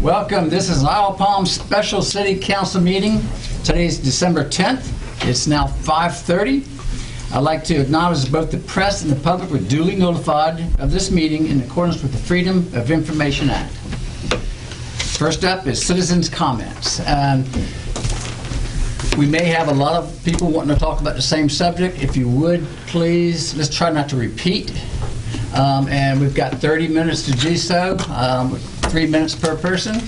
Welcome. This is an Isle of Palm Special City Council meeting. Today is December 10th. It's now 5:30. I'd like to acknowledge both the press and the public were duly notified of this meeting in accordance with the Freedom of Information Act. First up is citizens' comments. We may have a lot of people wanting to talk about the same subject. If you would, please, let's try not to repeat. And we've got 30 minutes to do so, 3 minutes per person.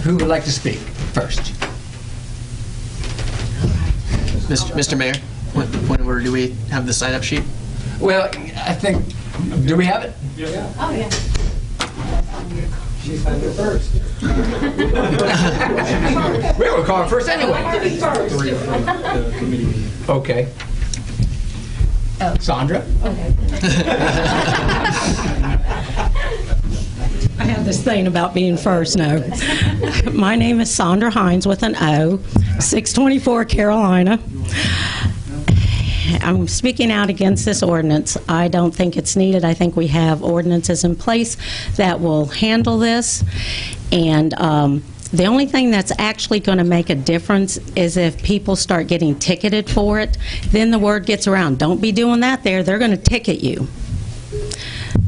Who would like to speak first? Mr. Mayor, what order do we have the sign-up sheet? Well, I think, do we have it? Yeah. Oh, yeah. She's under first. We were calling first anyway. Okay. Sandra? I have this thing about being first, no. My name is Sandra Hines with an O, 624 Carolina. I'm speaking out against this ordinance. I don't think it's needed. I think we have ordinances in place that will handle this. And the only thing that's actually going to make a difference is if people start getting ticketed for it. Then the word gets around. Don't be doing that there. They're going to ticket you.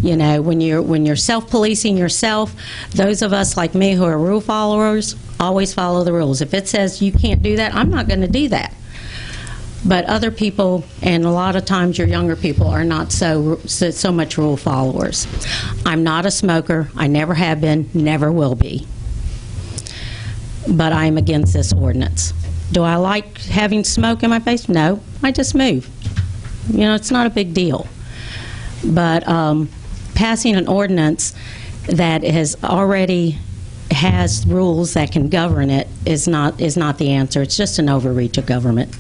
You know, when you're self-policing yourself, those of us like me who are rule followers always follow the rules. If it says you can't do that, I'm not going to do that. But other people, and a lot of times your younger people, are not so much rule followers. I'm not a smoker. I never have been, never will be. But I'm against this ordinance. Do I like having smoke in my face? No. I just move. You know, it's not a big deal. But passing an ordinance that has rules that can govern it is not the answer. It's just an overreach of government.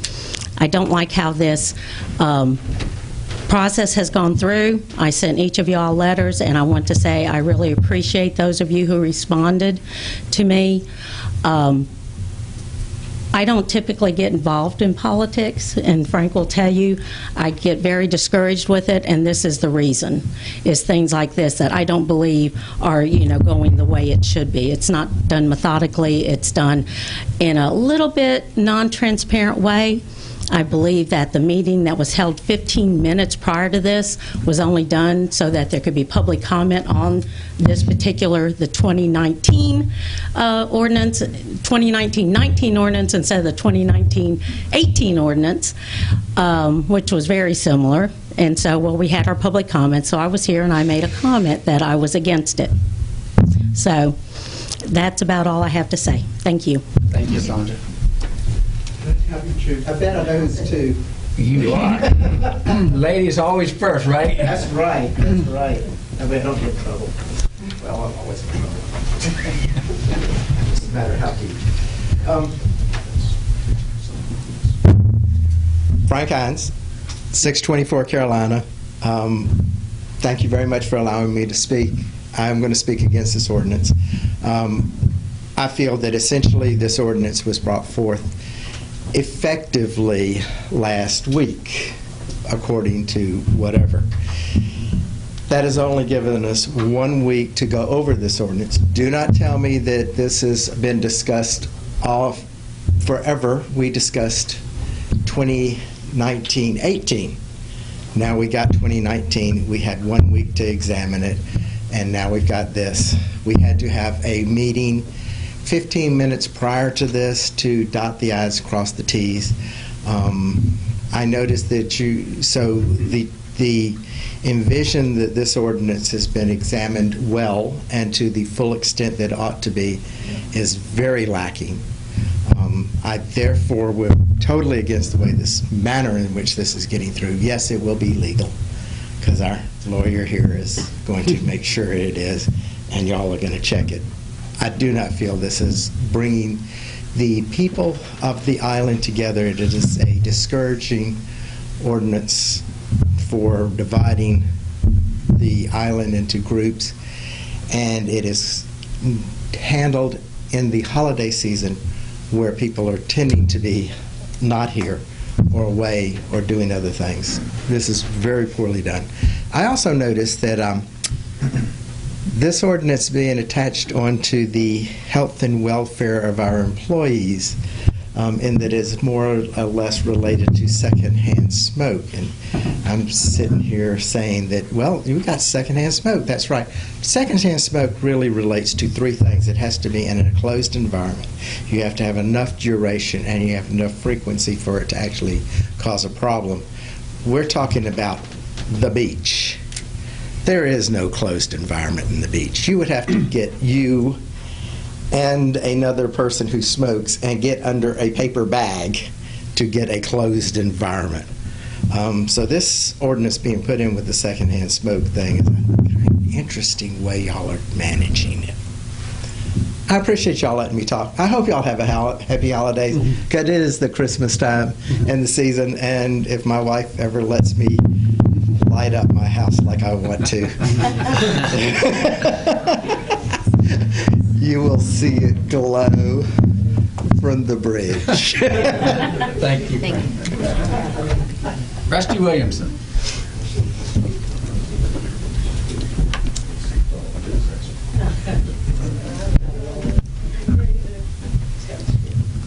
I don't like how this process has gone through. I sent each of y'all letters, and I want to say I really appreciate those of you who responded to me. I don't typically get involved in politics, and Frank will tell you I get very discouraged with it, and this is the reason, is things like this that I don't believe are, you know, going the way it should be. It's not done methodically. It's done in a little bit non-transparent way. I believe that the meeting that was held 15 minutes prior to this was only done so that there could be public comment on this particular, the 2019 ordinance, 2019-19 ordinance instead of the 2019-18 ordinance, which was very similar. And so, well, we had our public comment, so I was here and I made a comment that I was against it. So that's about all I have to say. Thank you. Thank you, Sandra. I bet I know who's two. You are. Ladies always first, right? That's right. That's right. I bet I don't get in trouble. Well, I'm always in trouble. Doesn't matter how deep. Frank Hines, 624 Carolina. Thank you very much for allowing me to speak. I'm going to speak against this ordinance. I feel that essentially this ordinance was brought forth effectively last week, according to whatever. That has only given us 1 week to go over this ordinance. Do not tell me that this has been discussed all forever. We discussed 2019-18. Now we got 2019. We had 1 week to examine it, and now we've got this. We had to have a meeting 15 minutes prior to this to dot the I's, cross the T's. I noticed that the envision that this ordinance has been examined well and to the full extent that it ought to be is very lacking. I therefore will totally against the way this manner in which this is getting through. Yes, it will be legal because our lawyer here is going to make sure it is, and y'all are going to check it. I do not feel this is bringing the people of the island together. It is a discouraging ordinance for dividing the island into groups, and it is handled in the holiday season where people are tending to be not here or away or doing other things. This is very poorly done. I also noticed that This ordinance being attached onto the health and welfare of our employees, in that it's more or less related to secondhand smoke. And I'm sitting here saying that, well, you got secondhand smoke. That's right. Secondhand smoke really relates to three things. It has to be in a closed environment. You have to have enough duration and you have enough frequency for it to actually cause a problem. We're talking about the beach. There is no closed environment in the beach. You would have to get you and another person who smokes and get under a paper bag to get a closed environment. So this ordinance being put in with the secondhand smoke thing is an interesting way y'all are managing it. I appreciate y'all letting me talk. I hope y'all have a happy holidays, because it is the Christmas time and the season, and if my wife ever lets me light up my house like I want to, you will see it glow from the bridge. Thank you. Rusty Williamson.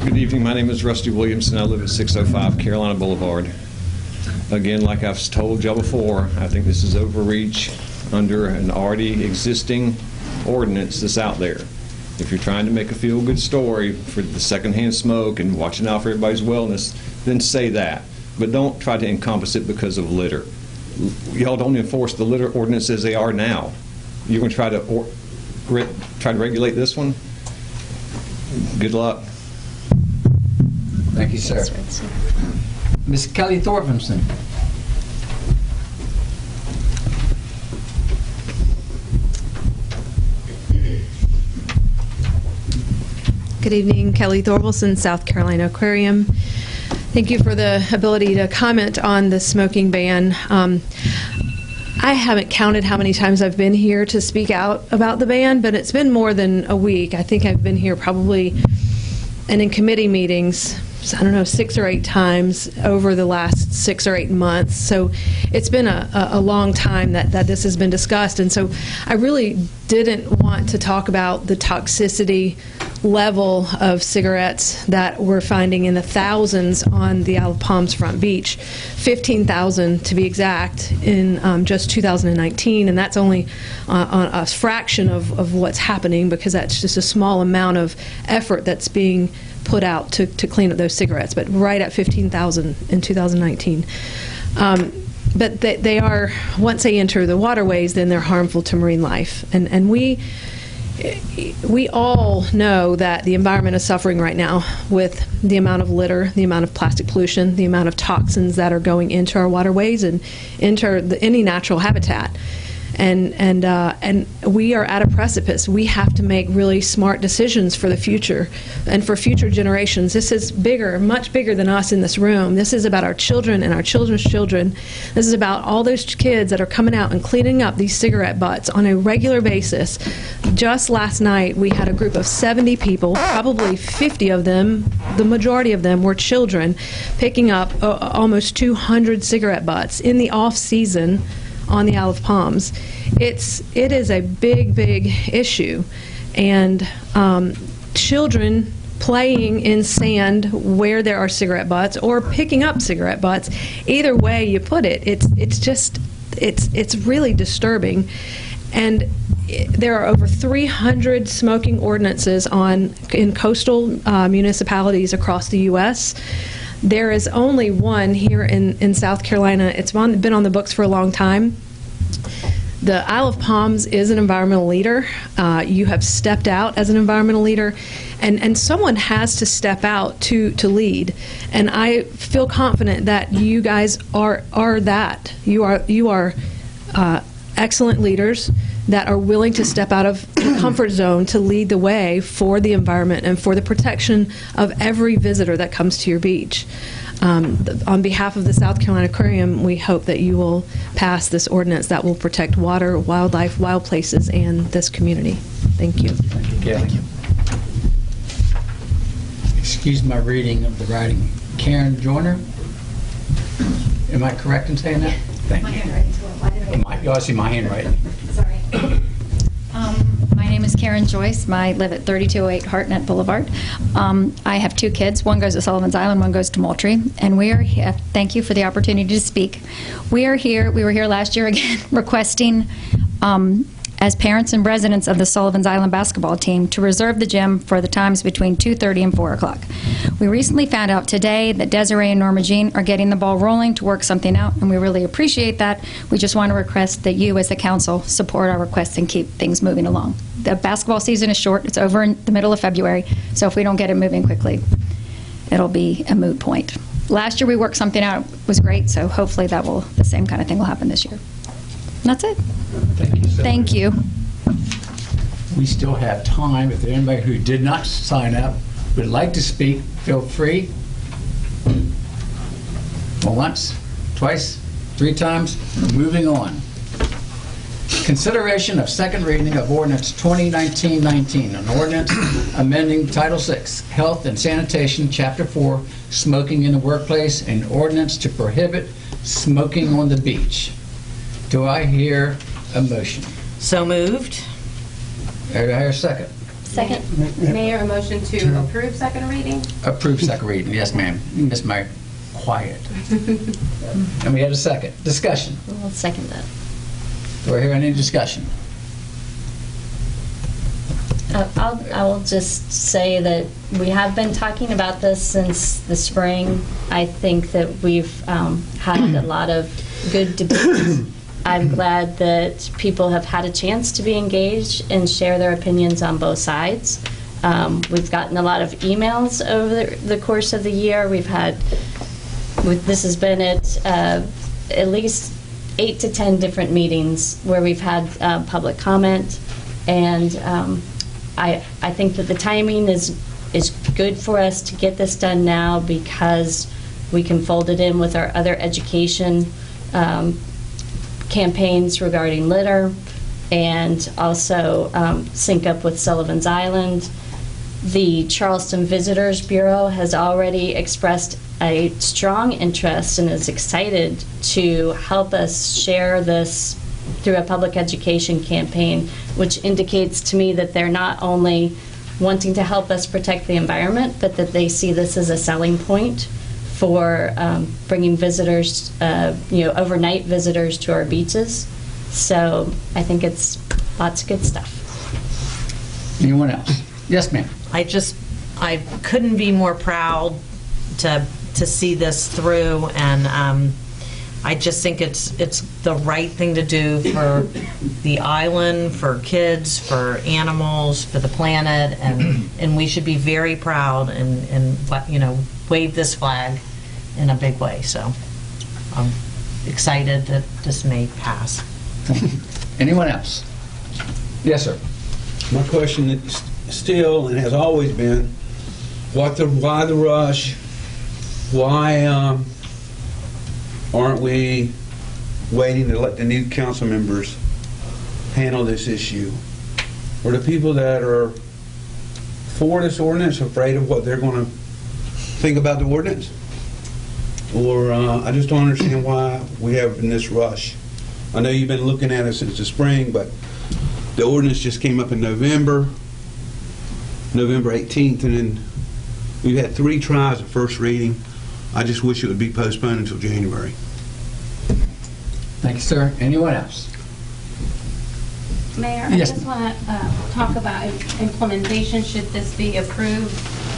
Good evening. My name is Rusty Williamson. I live at 605 Carolina Boulevard. Again, like I've told y'all before, I think this is overreach under an already existing ordinance that's out there. If you're trying to make a feel-good story for the secondhand smoke and watching out for everybody's wellness, then say that. But don't try to encompass it because of litter. Y'all don't enforce the litter ordinance as they are now. You're going to try to regulate this one? Good luck. Thank you, sir. Ms. Kelly Thorpenson. Good evening, Kelly Thorvalson, South Carolina Aquarium. Thank you for the ability to comment on the smoking ban. I haven't counted how many times I've been here to speak out about the ban, but it's been more than a week. I think I've been here probably, and in committee meetings, I don't know, 6 or 8 times over the last 6 or 8 months. So it's been a long time that this has been discussed. And so I really didn't want to talk about the toxicity level of cigarettes that we're finding in the thousands on the Isle of Palms front beach, 15,000 to be exact in just 2019, and that's only on a fraction of what's happening, because that's just a small amount of effort that's being put out to clean up those cigarettes, but right at 15,000 in 2019. But they are, once they enter the waterways, then they're harmful to marine life, and we all know that the environment is suffering right now with the amount of litter, the amount of plastic pollution, the amount of toxins that are going into our waterways and into any natural habitat. And we are at a precipice. We have to make really smart decisions for the future and for future generations. This is bigger, much bigger than us in this room. This is about our children and our children's children. This is about all those kids that are coming out and cleaning up these cigarette butts on a regular basis. Just last night, we had a group of 70 people, probably 50 of them, the majority of them were children, picking up almost 200 cigarette butts in the off-season on the Isle of Palms. It is a big issue, and children playing in sand where there are cigarette butts or picking up cigarette butts, either way you put it, it's really disturbing. And there are over 300 smoking ordinances in coastal municipalities across the U.S. There is only one here in South Carolina. It's been on the books for a long time. The Isle of Palms is an environmental leader. You have stepped out as an environmental leader, and someone has to step out to lead. And I feel confident that you guys are that. You are excellent leaders that are willing to step out of the comfort zone to lead the way for the environment and for the protection of every visitor that comes to your beach. On behalf of the South Carolina Aquarium, we hope that you will pass this ordinance that will protect water, wildlife, wild places, and this community. Thank you. Thank you, Kelly. Excuse my reading of the writing. Karen Joyner? Am I correct in saying that? Thank you. Oh, I see my handwriting. Sorry. is Karen Joyce. I live at 3208 Hartnett Boulevard. I have 2 kids. One goes to Sullivan's Island, one goes to Moultrie. And we are here, thank you for the opportunity to speak. We were here last year again, requesting, as parents and residents of the Sullivan's Island basketball team, to reserve the gym for the times between 2:30 and 4 o'clock. We recently found out today that Desiree and Norma Jean are getting the ball rolling to work something out, and we really appreciate that. We just want to request that you, as the council, support our request and keep things moving along. The basketball season is short. It's over in the middle of February, so if we don't get it moving quickly, it'll be a moot point. Last year we worked something out. It was great, so hopefully the same kind of thing will happen this year. And that's it. Thank you so Thank much. you. We still have time. If there's anybody who did not sign up, would like to speak, feel free. Once, twice, 3 times, moving on. Consideration of second reading of ordinance 2019-19, an ordinance amending Title VI, Health and Sanitation, Chapter 4, Smoking in the Workplace, and ordinance to prohibit smoking on the beach. Do I hear a motion? So moved. Do I hear a second? Second. Mayor, a motion to approve second reading? Approve second reading, yes, ma'am. Miss Mary, quiet. And we had a second. Discussion. I'll second that. Do I hear any discussion? I will just say that we have been talking about this since the spring. I think that we've had a lot of good debates. I'm glad that people have had a chance to be engaged and share their opinions on both sides. We've gotten a lot of emails over the course of the year. This has been at least 8 to 10 different meetings where we've had public comment, and I think that the timing is good for us to get this done now because we can fold it in with our other education campaigns regarding litter, and also sync up with Sullivan's Island. The Charleston Visitors Bureau has already expressed a strong interest and is excited to help us share this through a public education campaign, which indicates to me that they're not only wanting to help us protect the environment, but that they see this as a selling point for bringing visitors, overnight visitors to our beaches. So I think it's lots of good stuff. Anyone else? Yes, ma'am. I couldn't be more proud to see this through, and I just think it's the right thing to do for the island, for kids, for animals, for the planet, and we should be very proud and wave this flag in a big way. So I'm excited that this may pass. Anyone else? Yes, sir. My question is still and has always been, why the rush? Why aren't we waiting to let the new council members handle this issue? Or the people that are for this ordinance afraid of what they're going to think about the ordinance? Or I just don't understand why we have in this rush. I know you've been looking at it since the spring, but the ordinance just came up in November 18th, and then we've had 3 tries of first reading. I just wish it would be postponed until January. Thank you, sir. Anyone else? Mayor, Yes. I just want to talk about implementation should this be approved.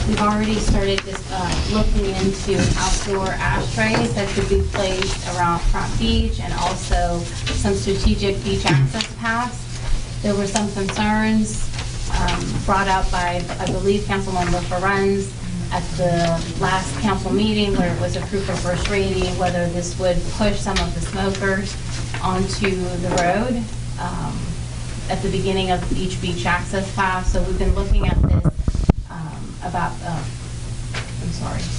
We've already started just looking into outdoor ashtrays that could be placed around Front Beach and also some strategic beach access paths. There were some concerns brought out by, I believe, Councilmember Ferenz at the last council meeting where it was approved for first reading, whether this would push some of the smokers onto the road at the beginning of each beach access path. So we've been looking at this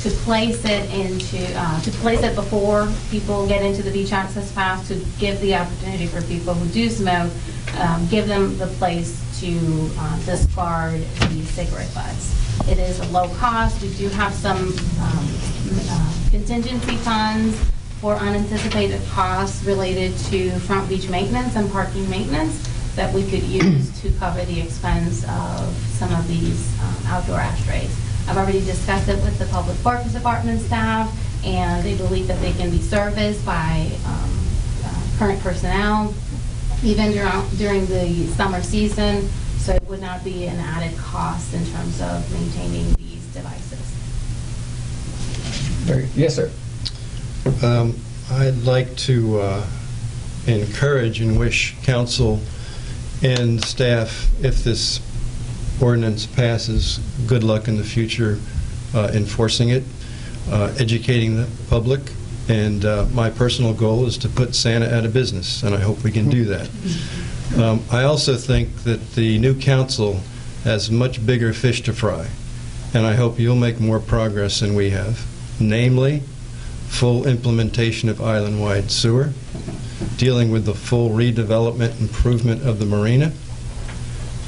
to place it before people get into the beach access path, to give the opportunity for people who do smoke, give them the place to discard the cigarette butts. It is a low cost. We do have some contingency funds for unanticipated costs related to Front Beach maintenance and parking maintenance. that we could use to cover the expense of some of these outdoor ashtrays. I've already discussed it with the Public Works Department staff, and they believe that they can be serviced by current personnel, even during the summer season, so it would not be an added cost in terms of maintaining these devices. Yes, sir. I'd like to encourage and wish council and staff, if this ordinance passes, good luck in the future enforcing it, educating the public, and my personal goal is to put Santa out of business, and I hope we can do that. I also think that the new council has much bigger fish to fry, and I hope you'll make more progress than we have, namely full implementation of island-wide sewer, dealing with the full redevelopment improvement of the marina,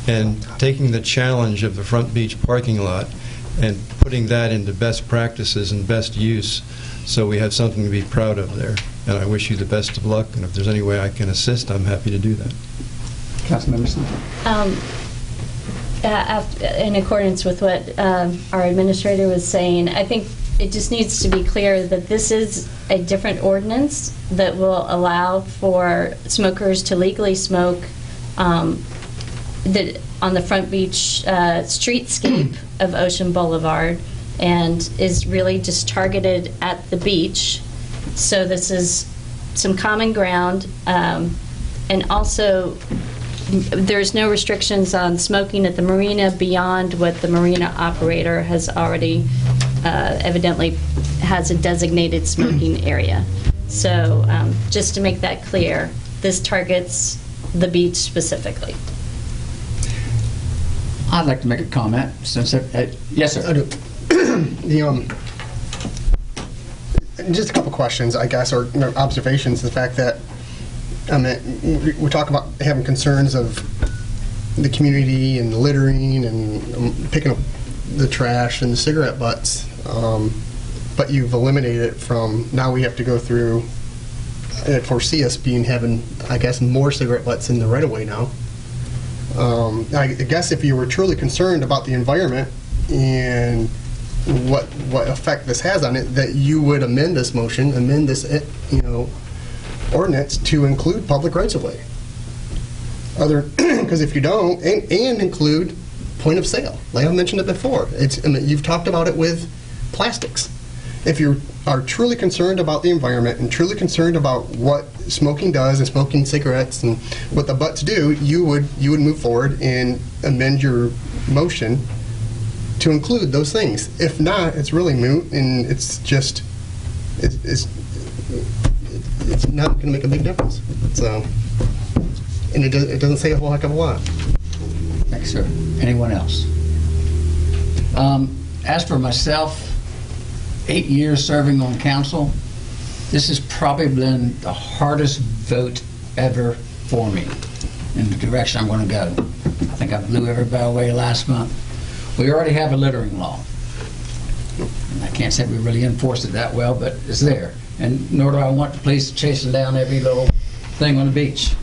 and taking the challenge of the Front Beach parking lot and putting that into best practices and best use so we have something to be proud of there. And I wish you the best of luck, and if there's any way I can assist, I'm happy to do that. Councilmember Smith. In accordance with what our administrator was saying, I think it just needs to be clear that this is a different ordinance that will allow for smokers to legally smoke on the Front Beach streetscape of Ocean Boulevard, and is really just targeted at the beach. So this is some common ground, and also there's no restrictions on smoking at the marina beyond what the marina operator has already evidently has a designated smoking area. So just to make that clear, this targets the beach specifically. I'd like to make a comment since, yes, sir. I do. Just a couple questions, I guess, or observations. The fact that we talk about having concerns of the community and littering and picking up the trash and the cigarette butts, but you've eliminated it from, now we have to go through, I foresee us having, I guess, more cigarette butts in the right-of-way now. I guess if you were truly concerned about the environment and what effect this has on it, that you would amend this motion, amend this, ordinance to include public rights-of-way. Because if you don't, and include point of sale, like I mentioned it before, you've talked about it with plastics. If you are truly concerned about the environment and truly concerned about what smoking does and smoking cigarettes and what the butts do, you would move forward and amend your motion to include those things. If not, it's really moot, and it's just it's not going to make a big difference. So, and it doesn't say a whole heck of a lot. Thanks, sir. Anyone else? As for myself, 8 years serving on council, this has probably been the hardest vote ever for me in the direction I'm going to go. I think I blew everybody away last month. We already have a littering law. And I can't say we really enforce it that well, but it's there. And nor do I want the police chasing down every little thing on the beach.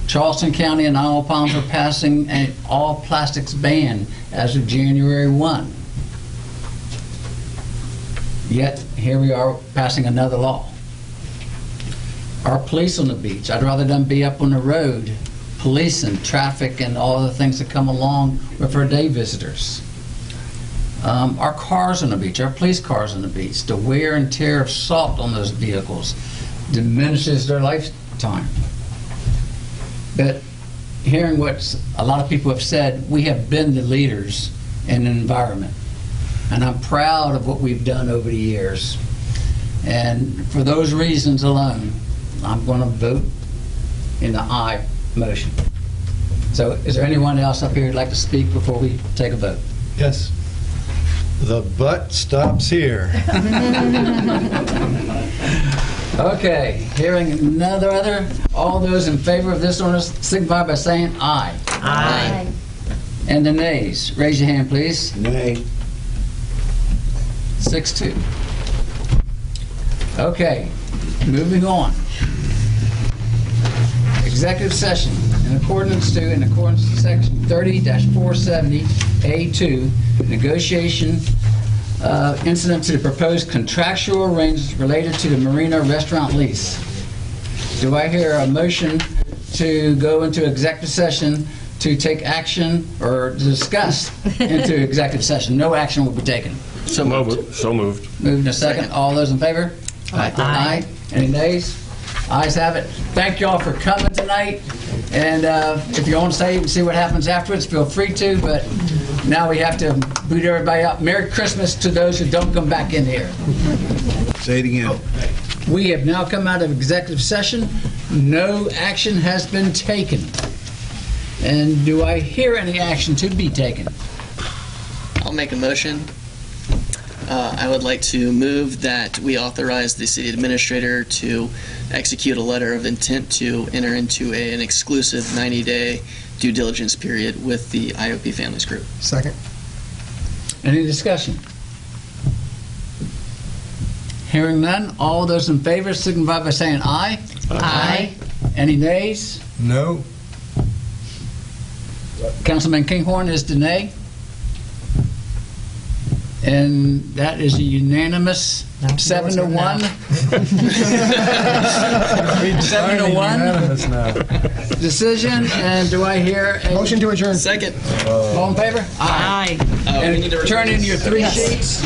Charleston County and Isle of Palms are passing an all plastics ban as of January 1. Yet, here we are passing another law. Our police on the beach, I'd rather them be up on the road, policing traffic and all the things that come along with our day visitors. Our cars on the beach, our police cars on the beach, the wear and tear of salt on those vehicles diminishes their lifetime. But hearing what a lot of people have said, we have been the leaders in the environment. And I'm proud of what we've done over the years. And for those reasons alone, I'm going to vote in the aye motion. So is there anyone else up here who'd like to speak before we take a vote? Yes. The butt stops here. Okay, hearing none other, all those in favor of this ordinance signify by saying aye. Aye. And the nays, raise your hand, please. Nay. 6-2. Okay, moving on. Executive session. in accordance to Section 30-470A2, negotiation incident to the proposed contractual arrangements related to the Marina restaurant lease. Do I hear a motion to go into executive session to take action or discuss into executive session? No action will be taken. So moved. So moved. Moved and a second. All those in favor? Aye. Aye. Any nays? Ayes have it. Thank you all for coming tonight. And if you want to stay and see what happens afterwards, feel free to. But now we have to boot everybody out. Merry Christmas to those who don't come back in here. Say it again. We have now come out of executive session. No action has been taken. And do I hear any action to be taken? I'll make a motion. I would like to move that we authorize the city administrator to execute a letter of intent to enter into an exclusive 90-day due diligence period with the IOP Families Group. Second. Any discussion? Hearing none, all those in favor signify by saying aye. Aye. Any nays? No. Councilman Kinghorn is the nay. And that is a unanimous 7 to 1. 7 to 1 decision. And do I hear a Motion to adjourn. Second. all in favor? Aye. And we need to turn in your 3 sheets.